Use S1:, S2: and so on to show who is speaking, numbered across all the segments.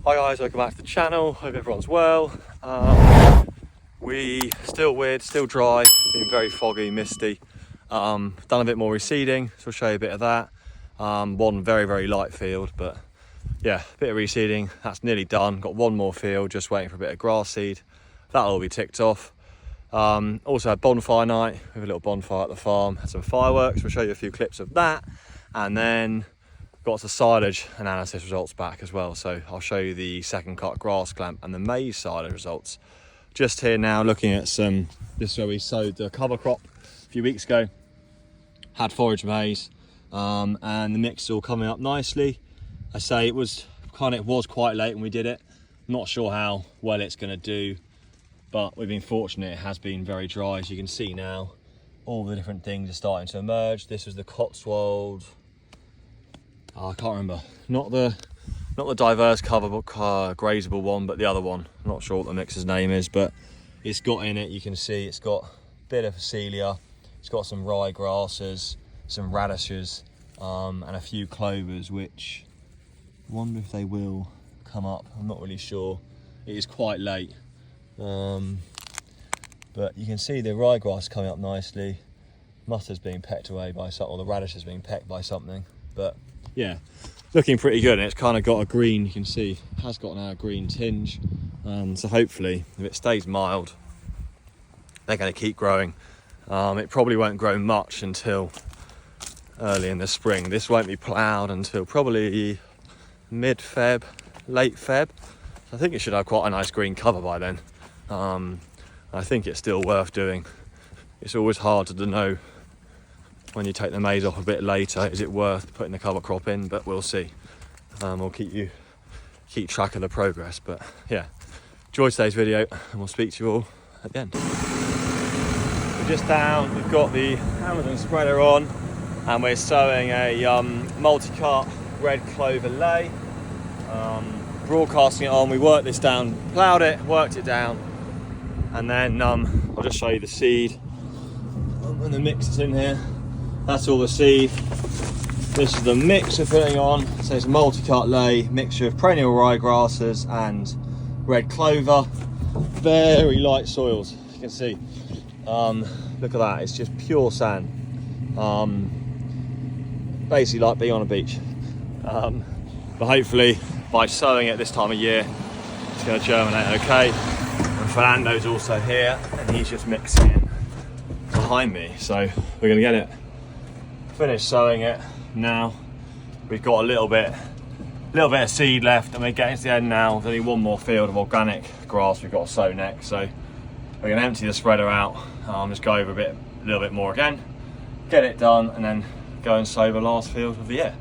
S1: Hi guys, welcome back to the channel. Hope everyone's well. We still weird, still dry, been very foggy, misty. Done a bit more reseeding, so I'll show you a bit of that. One very light field, but yeah, a bit of reseeding. That's nearly done. Got one more field, just waiting for a bit of grass seed. That'll all be ticked off. Also had bonfire night. We have a little bonfire at the farm. Had some fireworks. We'll show you a few clips of that, and then got the silage analysis results back as well. So I'll show you the second cut grass clamp and the maize silage results. Just here now looking at some, this is where we sowed the cover crop a few weeks ago. Had forage maize, and the mix is all coming up nicely. I say it was quite late when we did it. Not sure how well it's going to do, but we've been fortunate. It has been very dry, as you can see now. All the different things are starting to emerge. This was the Cotswold. I can't remember. Not the diverse cover grazable one, but the other one. I'm not sure what the mixer's name is, but it's got in it. You can see it's got a bit of Celia. It's got some rye grasses, some radishes, and a few clovers, which I wonder if they will come up. I'm not really sure. It is quite late, but you can see the ryegrass coming up nicely. Mustard's being pecked away by something, or the radish is being pecked by something. But yeah, looking pretty good, and it's kind of got a green, you can see, has got now a green tinge. So hopefully, if it stays mild, they're going to keep growing. It probably won't grow much until early in the spring. This won't be ploughed until probably mid-Feb, late Feb. So I think it should have quite a nice green cover by then. I think it's still worth doing. It's always hard to know when you take the maize off a bit later, is it worth putting the cover crop in? But we'll see. We'll keep track of the progress. But yeah, enjoy today's video, and we'll speak to you all at the end. We're just down, we've got the Amazon spreader on, and we're sowing a multi-cut red clover lay. Broadcasting it on, we worked this down, ploughed it, worked it down, and then I'll just show you the seed. And the mix is in here. That's all the seed. This is the mix we're putting on. So it's a multi-cut lay, mixture of perennial rye grasses and red clover. Very light soils, you can see. Look at that, it's just pure sand. Basically like being on a beach. But hopefully by sowing it this time of year, it's going to germinate okay. And Fernando's also here, and he's just mixing it behind me. So we're going to get it finished sowing it now. We've got a little bit of seed left, and we're getting to the end now. There's only one more field of organic grass we've got to sow next. So we're going to empty the spreader out, just go over a little bit more again, get it done, and then go and sow the last field of the year.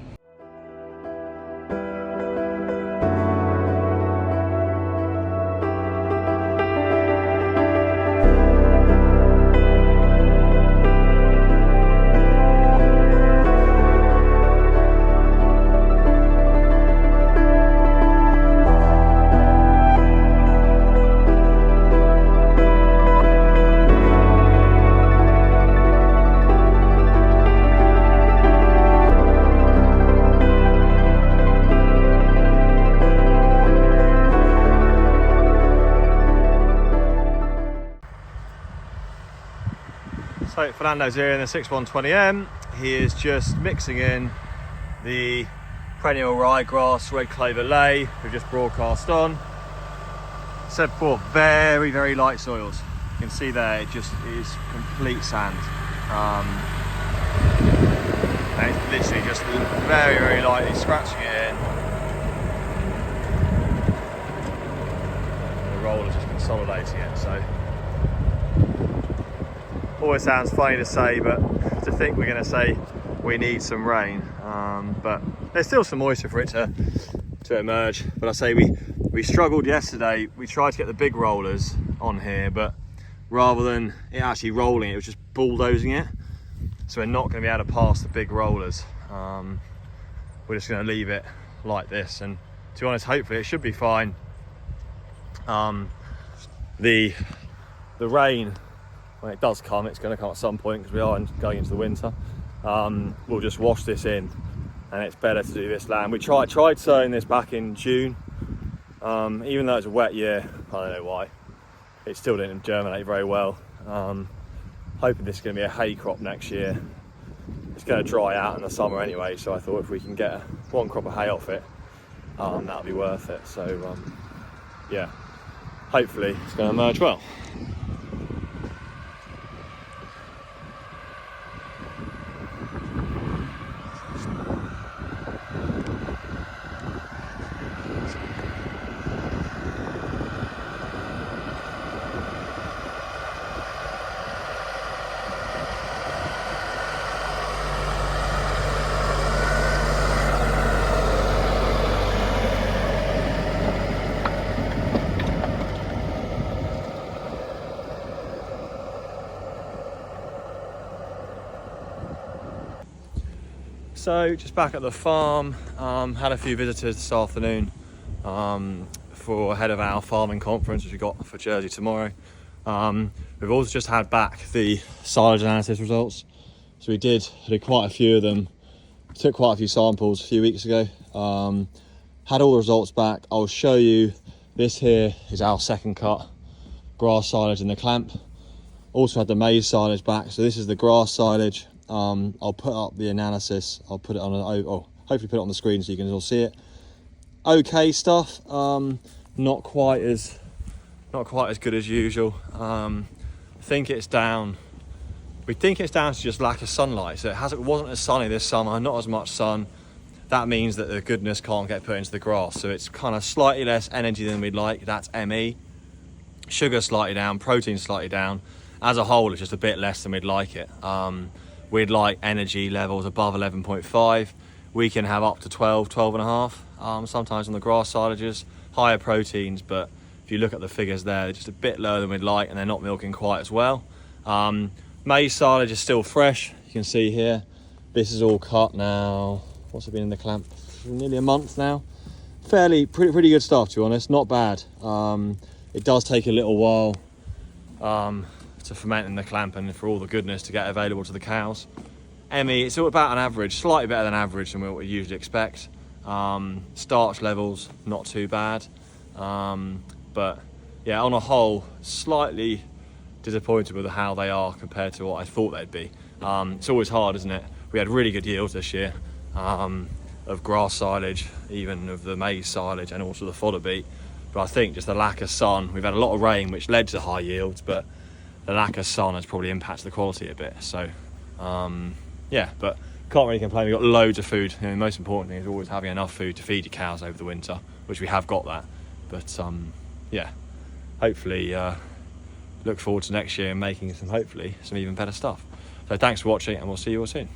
S1: So Fernando's here in the 6120M. He is just mixing in the perennial ryegrass red clover lay we've just broadcast on. Said before, very light soils. You can see there, it just is complete sand. And it's literally just very lightly scratching it in. The roller's just consolidating it, so. Always sounds funny to say, but to think we're going to say we need some rain, but there's still some moisture for it to emerge. But I say we struggled yesterday. We tried to get the big rollers on here, but rather than it actually rolling, it was just bulldozing it. So we're not going to be able to pass the big rollers. We're just going to leave it like this, and to be honest, hopefully it should be fine. The rain, when it does come, it's going to come at some point because we are going into the winter. We'll just wash this in, and it's better to do this land. We tried sowing this back in June, Even though it's a wet year, I don't know why, it still didn't germinate very well. Hoping this is going to be a hay crop next year. It's going to dry out in the summer anyway, so I thought if we can get one crop of hay off it, that'll be worth it. So yeah, hopefully it's going to emerge well. So just back at the farm, had a few visitors this afternoon for ahead of our farming conference, which we got for Jersey tomorrow. We've also just had back the silage analysis results. So we did quite a few of them, took quite a few samples a few weeks ago. Had all the results back. I'll show you, this here is our second cut, grass silage in the clamp. Also had the maize silage back, so this is the grass silage. I'll put up the analysis. I'll put it on hopefully put it on the screen so you can all see it. Okay stuff. Not quite as good as usual. Think it's down. We think it's down to just lack of sunlight. So it wasn't as sunny this summer. Not as much sun. That means that the goodness can't get put into the grass. So it's kind of slightly less energy than we'd like. That's ME. Sugar slightly down. Protein slightly down. As a whole, it's just a bit less than we'd like it. We'd like energy levels above 11.5. We can have up to 12 and a half. Sometimes on the grass silages, higher proteins, but if you look at the figures there, they're just a bit lower than we'd like, and they're not milking quite as well. Maize silage is still fresh. You can see here, this is all cut now. What's it been in the clamp? Nearly a month now. Pretty good stuff, to be honest. Not bad. It does take a little while to ferment in the clamp and for all the goodness to get available to the cows. ME, it's all about an average, slightly better than average than what we usually expect. Starch levels, not too bad. But yeah, on a whole, slightly disappointed with how they are compared to what I thought they'd be. It's always hard, isn't it? We had really good yields this year of grass silage, even of the maize silage and also the fodder beet. But I think just the lack of sun, we've had a lot of rain which led to high yields, but the lack of sun has probably impacted the quality a bit. So yeah, but can't really complain. We've got loads of food. The most important thing is always having enough food to feed your cows over the winter, which we have got that. But yeah, hopefully look forward to next year and making hopefully some even better stuff. So thanks for watching, and we'll see you all soon.